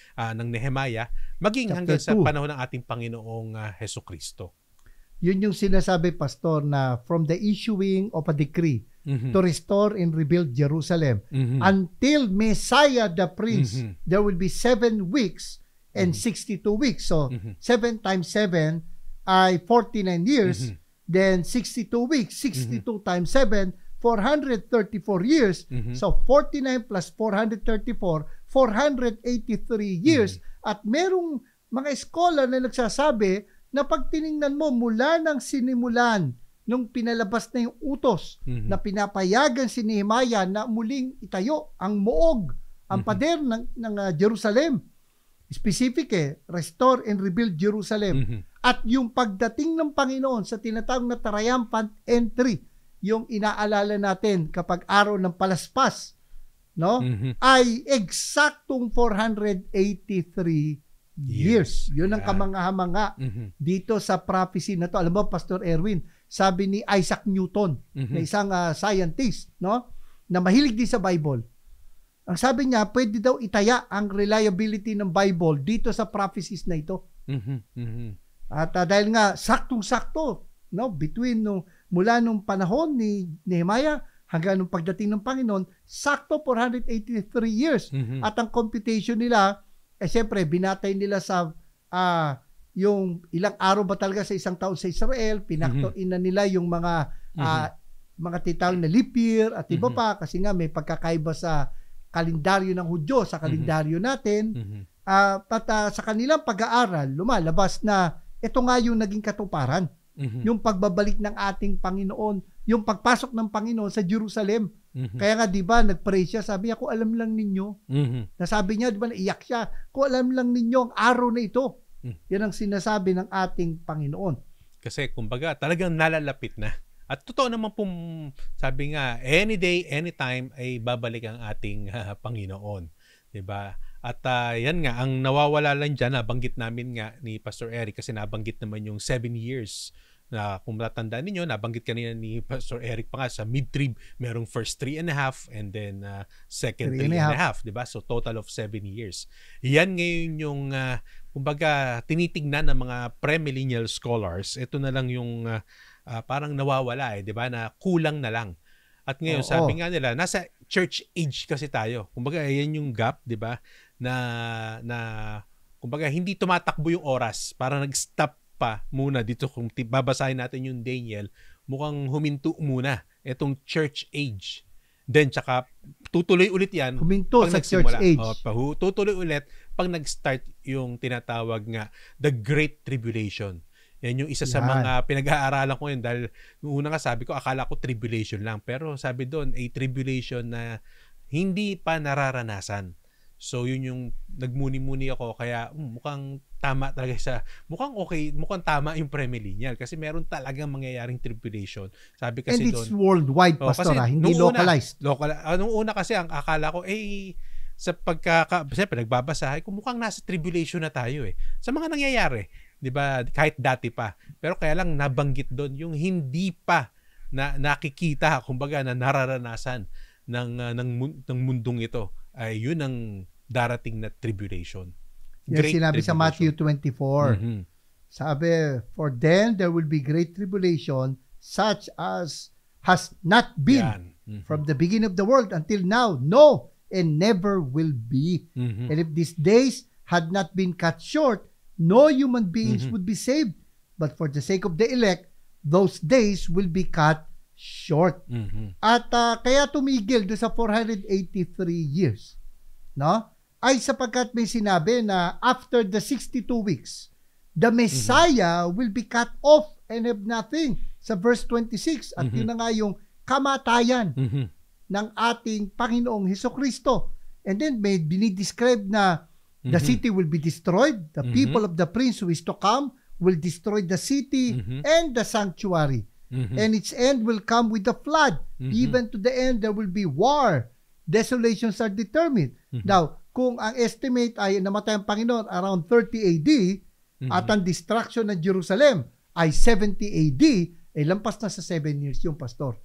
Nehemiah, maging hanggang sa panahon ng ating Panginoong Hesukristo.
Yun yung sinasabi, Pastor, na from the issuing of a decree to restore and rebuild Jerusalem until Messiah the Prince, there will be 7 weeks and 62 weeks. So 7 times 7 ay 49 years. Then 62 weeks, 62 times 7, 434 years. So 49 plus 434, 483 years. At merong mga scholar na nagsasabi na pag tiningnan mo mula ng sinimulan nung pinalabas na yung utos na pinapayagan si Nehemiah na muling itayo ang muog, ang pader ng Jerusalem. Specific restore and rebuild Jerusalem. At yung pagdating ng Panginoon sa tinatawag na triumphant entry, yung inaalala natin kapag araw ng palaspas, no? Ay eksaktong 483 years. Yun ang kamangha-mangha dito sa prophecy na to. Alam mo, Pastor Erwin, sabi ni Isaac Newton, na isang scientist, no? na mahilig din sa Bible. Ang sabi niya, pwede daw itaya ang reliability ng Bible dito sa prophecies na ito. At dahil nga saktong-sakto, no, between mula nung panahon ni Nehemiah hanggang nung pagdating ng Panginoon, sakto 483 years. At ang computation nila, siyempre, binatay nila sa yung ilang araw ba talaga sa isang taon sa Israel, pinaktor in na nila yung mga titawag na leap year at iba pa, kasi nga may pagkakaiba sa kalendaryo ng Hudyo sa kalendaryo natin. Sa kanilang pag-aaral, lumalabas na ito nga yung naging katuparan. Yung pagbabalik ng ating Panginoon, yung pagpasok ng Panginoon sa Jerusalem. Kaya nga, di ba, nag-pray siya, sabi niya, kung alam lang ninyo, nasabi niya, di ba, naiyak siya, kung alam lang ninyo ang araw na ito. Yan ang sinasabi ng ating Panginoon.
Kasi, kumbaga, talagang nalalapit na. At totoo naman pong, sabi nga, any day, anytime ay babalik ang ating Panginoon. Diba? At yan nga, ang nawawala lang dyan, nabanggit namin nga ni Pastor Eric, kasi nabanggit naman yung 7 years na kung matatandaan ninyo, nabanggit kanina ni Pastor Eric pa nga sa mid-trib, merong first 3.5 and then second 3.5, diba? So total of 7 years. Yan ngayon yung kumbaga tinitignan ng mga premillennial scholars. Ito na lang yung parang nawawala, di ba, na kulang na lang. At ngayon, sabi nga nila, nasa church age kasi tayo. Kumbaga, yan yung gap, di ba, na kumbaga, hindi tumatakbo yung oras. Parang nag-stop pa muna dito. Kung babasahin natin yung Daniel, mukhang huminto muna itong church age. Then, tsaka, tutuloy ulit yan.
Huminto sa church age.
Tutuloy ulit pag nag-start yung tinatawag nga, the Great Tribulation. Yan yung isa sa mga pinag-aaralan ko yun dahil noong una nga sabi ko, akala ko tribulation lang. Pero sabi doon, a tribulation na hindi pa nararanasan. So yun yung nagmuni-muni ako. Kaya mukhang tama talaga mukhang tama yung premillennial kasi meron talagang mangyayaring tribulation. Sabi kasi doon.
And it's worldwide, Pastor, hindi localized.
Nung una kasi ang akala ko, sa siyempre nagbabasa, kung mukhang nasa tribulation na tayo sa mga nangyayari. 'Di ba? Kahit dati pa. Pero kaya lang nabanggit doon yung hindi pa na nakikita, kumbaga na nararanasan ng mundong ito ay yun ang darating na tribulation.
Yes, sinabi sa Matthew 24. Sabi, for then there will be great tribulation such as has not been from the beginning of the world until now, no, and never will be. And if these days had not been cut short, no human beings would be saved. But for the sake of the elect, those days will be cut short. At kaya tumigil doon sa 483 years. No? Ay sapagkat may sinabi na after the 62 weeks, the Messiah will be cut off and have nothing. Sa verse 26, at yun na nga yung kamatayan ng ating Panginoong Hesukristo. And then may dinidescribe na the city will be destroyed. The people of the prince who is to come will destroy the city and the sanctuary. And its end will come with the flood. Even to the end, there will be war. Desolations are determined. Now, kung ang estimate ay namatay ang Panginoon around 30 AD at ang destruction ng Jerusalem ay 70 AD, lampas na sa 7 years yung pastor.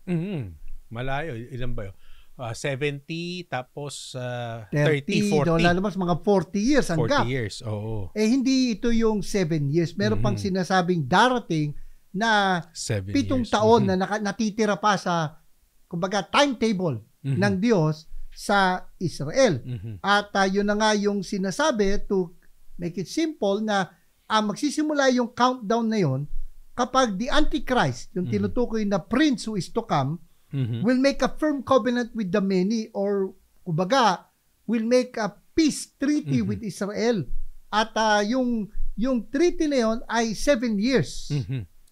Malayo. Ilan ba yun? 70 tapos 30, 40.
Lalabas mga 40 years ang
40
gap.
years, oo.
Hindi ito yung 7 years. Meron pang sinasabing darating na 7 taon na natitira pa sa kumbaga timetable ng Diyos sa Israel. At yun na nga yung sinasabi to make it simple na magsisimula yung countdown na yun kapag the Antichrist, yung tinutukoy na prince who is to come, will make a firm covenant with the many, or kumbaga will make a peace treaty with Israel. At yung treaty na yun ay 7 years.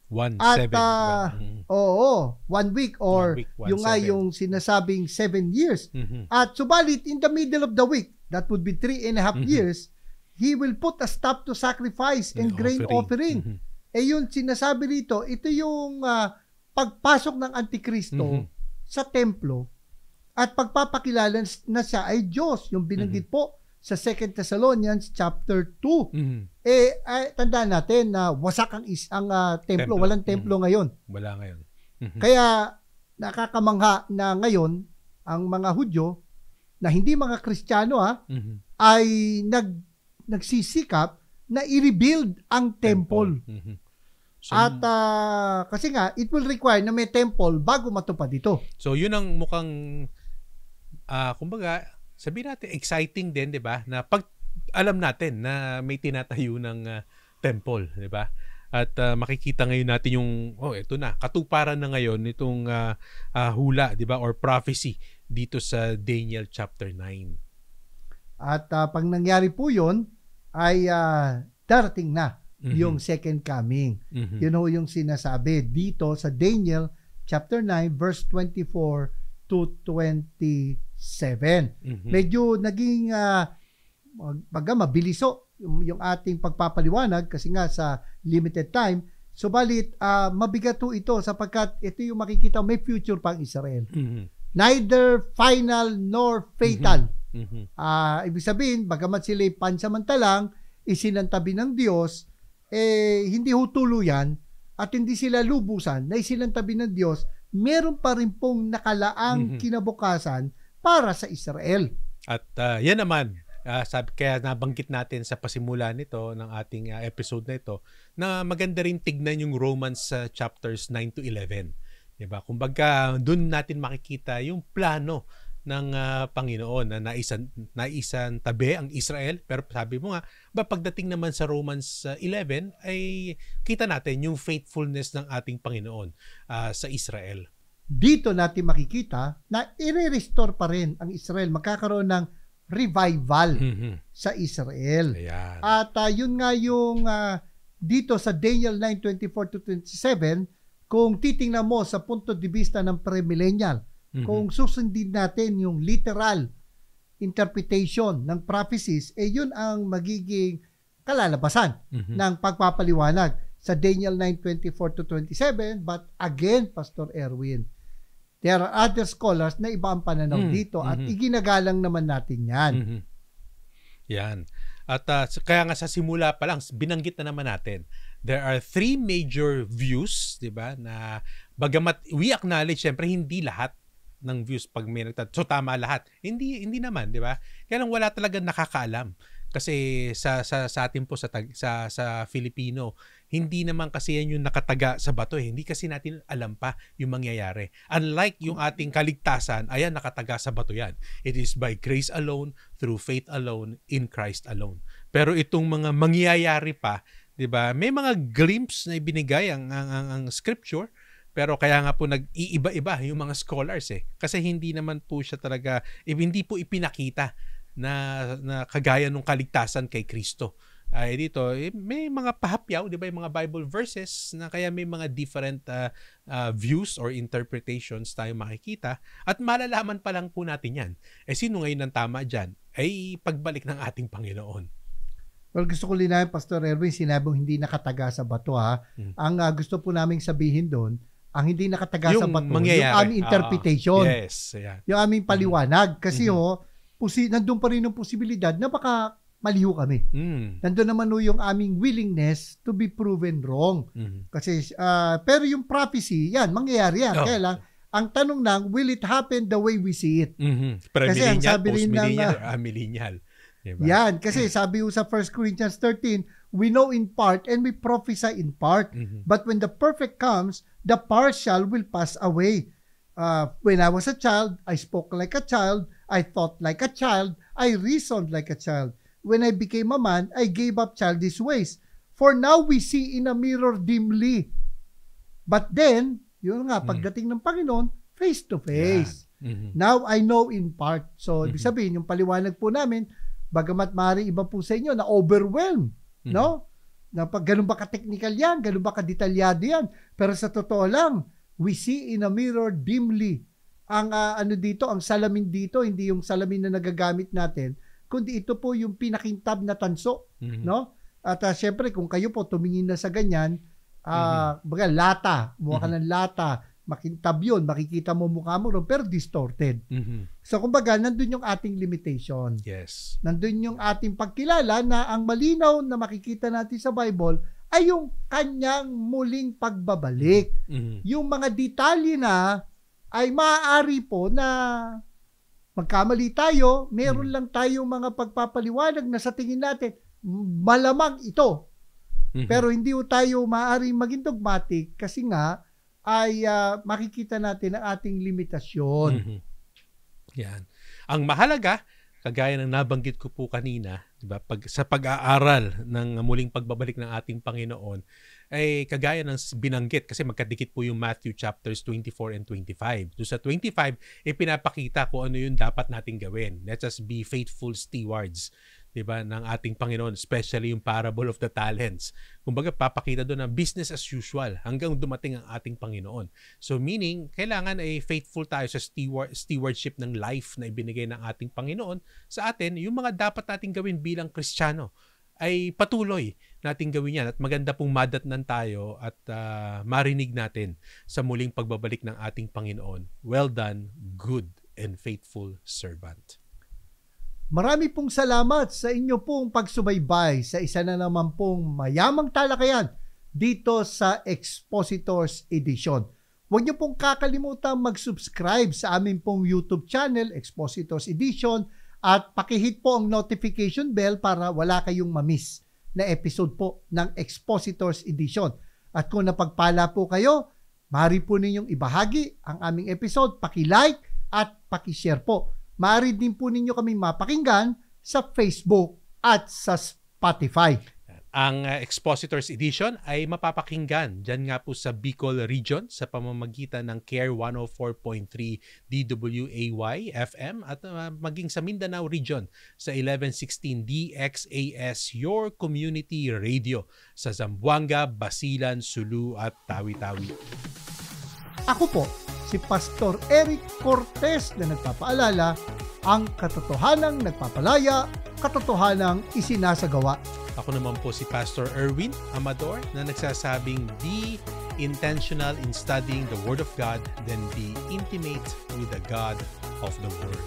1
week or
1 week,
yung sinasabing 7 years. At subalit in the middle of the week, that would be 3.5 years, he will put a stop to sacrifice and grain offering. Yun sinasabi rito, ito yung pagpasok ng Antikristo sa templo at pagpapakilala na siya ay Diyos. Yung binanggit po sa 2 Thessalonians chapter 2. Tandaan natin na wasak ang templo. Walang templo ngayon.
Wala ngayon.
Kaya nakakamangha na ngayon ang mga Hudyo na hindi mga Kristiyano
Mhm.
ay nagsisikap na i-rebuild ang temple.
Mhm. So,
At kasi nga, it will require na may temple bago matupad ito.
so yun ang mukhang kumbaga, sabihin natin exciting din, 'di ba? Na pag alam natin na may tinatayo ng temple, 'di ba? At makikita ngayon natin yung ito na, katuparan na ngayon nitong hula, 'di ba? Or prophecy dito sa Daniel chapter 9.
At pag nangyari po yun, ay darating na
Mhm.
yung second coming.
Mhm.
Yun ho yung sinasabi dito sa Daniel chapter 9 verse 24 to 27.
Mhm.
Medyo naging mabiliso yung ating pagpapaliwanag kasi nga sa limited time. Subalit mabigat ho ito sapagkat ito yung makikita may future pang Israel.
Mhm.
Neither final nor fatal.
Mhm.
Ibig sabihin, bagamat sila pansamantalang isinantabi ng Diyos, hindi ho tuluyan at hindi sila lubusan na isinantabi ng Diyos, meron pa rin pong nakalaang kinabukasan para sa Israel.
At yan naman, kaya nabanggit natin sa pasimula nito ng ating episode na ito, na maganda rin tignan yung Romans chapters 9 to 11. Diba? Kumbaga, doon natin makikita yung plano ng Panginoon na naisan tabi ang Israel. Pero sabi mo nga, pagdating naman sa Romans 11, ay kita natin yung faithfulness ng ating Panginoon sa Israel.
Dito natin makikita na i-restore pa rin ang Israel. Magkakaroon ng revival sa Israel.
Ayan.
At yun nga yung dito sa Daniel 9:24 to 27, kung titingnan mo sa punto de vista ng premillennial, kung susundin natin yung literal interpretation ng prophecies, yun ang magiging kalalabasan ng pagpapaliwanag sa Daniel 9:24 to 27. But again, Pastor Erwin, there are other scholars na iba ang pananaw dito at iginagalang naman natin yan.
Yan. At kaya nga sa simula pa lang, binanggit na naman natin, there are three major views, di ba, na bagamat we acknowledge, syempre, hindi lahat ng views pag may so tama lahat. Hindi naman, di ba? Kaya lang wala talaga nakakaalam. Kasi sa atin po sa Filipino, hindi naman kasi yan yung nakataga sa bato Hindi kasi natin alam pa yung mangyayari. Unlike yung ating kaligtasan, ayan, nakataga sa bato yan. It is by grace alone, through faith alone, in Christ alone. Pero itong mga mangyayari pa, 'di ba? May mga glimpse na ibinigay ang scripture, pero kaya nga po nag-iiba-iba yung mga scholars Kasi hindi naman po siya talaga, hindi po ipinakita na kagaya nung kaligtasan kay Kristo. Dito, may mga pahapyaw, di ba, yung mga Bible verses na kaya may mga different views or interpretations tayo makikita at malalaman pa lang po natin yan. Sino ngayon ang tama dyan? Ay pagbalik ng ating Panginoon.
Well, gusto ko linawin, Pastor Erwin, sinabing hindi nakataga sa bato Ang gusto po naming sabihin doon, ang hindi nakataga sa bato,
mangyayari.
Yung aming interpretation.
Yes. Yeah.
Yung aming paliwanag. Kasi nandun pa rin yung posibilidad na baka maliho kami. Nandun naman yung aming willingness to be proven wrong. Kasi, pero yung prophecy, yan, mangyayari yan. Kaya lang, ang tanong lang, will it happen the way we see it?
Kasi ang sabi rin ng millennial. Diba?
Yan, kasi sabi sa 1 Corinthians 13, we know in part and we prophesy in part. But when the perfect comes, the partial will pass away. When I was a child, I spoke like a child, I thought like a child, I reasoned like a child. When I became a man, I gave up childish ways. For now we see in a mirror dimly. But then, yun nga, pagdating ng Panginoon, face to face. Now I know in part. So, ibig sabihin, yung paliwanag po namin, bagamat maaari iba po sa inyo na overwhelmed, no? Na pag ganun ba ka-technical yan, ganun ba ka-detalyado yan. Pero sa totoo lang, we see in a mirror dimly. Ang dito, ang salamin dito, hindi yung salamin na nagagamit natin, kundi ito po yung pinakintab na tanso, no? At syempre, kung kayo po tumingin na sa ganyan, baga lata, mukha ka ng lata, makintab yun, makikita mo mukha mo ron, pero distorted. So, kumbaga, nandun yung ating limitation.
Yes.
Nandun yung ating pagkilala na ang malinaw na makikita natin sa Bible ay yung kanyang muling pagbabalik. Yung mga detalye na ay maaari po na magkamali tayo, meron lang tayong mga pagpapaliwanag na sa tingin natin, malamang ito. Pero hindi tayo maaaring maging dogmatic kasi nga ay makikita natin ang ating limitasyon.
Yan. Ang mahalaga, kagaya ng nabanggit ko po kanina, diba, sa pag-aaral ng muling pagbabalik ng ating Panginoon, ay kagaya ng binanggit, kasi magkadikit po yung Matthew chapters 24 and 25. So sa 25, pinapakita kung ano yung dapat nating gawin. Let us be faithful stewards, diba, ng ating Panginoon, especially yung parable of the talents. Kumbaga, papakita doon na business as usual hanggang dumating ang ating Panginoon. So meaning, kailangan ay faithful tayo sa stewardship ng life na ibinigay ng ating Panginoon sa atin. Yung mga dapat nating gawin bilang Kristiyano ay patuloy nating gawin yan. At maganda pong madatnan tayo at marinig natin sa muling pagbabalik ng ating Panginoon. Well done, good and faithful servant.
Marami pong salamat sa inyo pong pagsubaybay sa isa na naman pong mayamang talakayan dito sa Expositors Edition. Huwag niyo pong kakalimutan mag-subscribe sa aming pong YouTube channel, Expositors Edition, at pakihit po ang notification bell para wala kayong mamiss na episode po ng Expositors Edition. At kung napagpala po kayo, maaari po ninyong ibahagi ang aming episode, paki-like at paki-share po. Maaari din po ninyo kami mapakinggan sa Facebook at sa Spotify.
Ang Expositors Edition ay mapapakinggan dyan nga po sa Bicol Region sa pamamagitan ng CARE 104.3 DWAY FM at maging sa Mindanao Region sa 1116 DXAS Your Community Radio sa Zamboanga, Basilan, Sulu at Tawi-Tawi.
Ako po, si Pastor Eric Cortez na nagpapaalala, ang katotohanang nagpapalaya, katotohanang isinasagawa.
Ako naman po si Pastor Erwin Amador na nagsasabing be intentional in studying the Word of God, then be intimate with the God of the Word.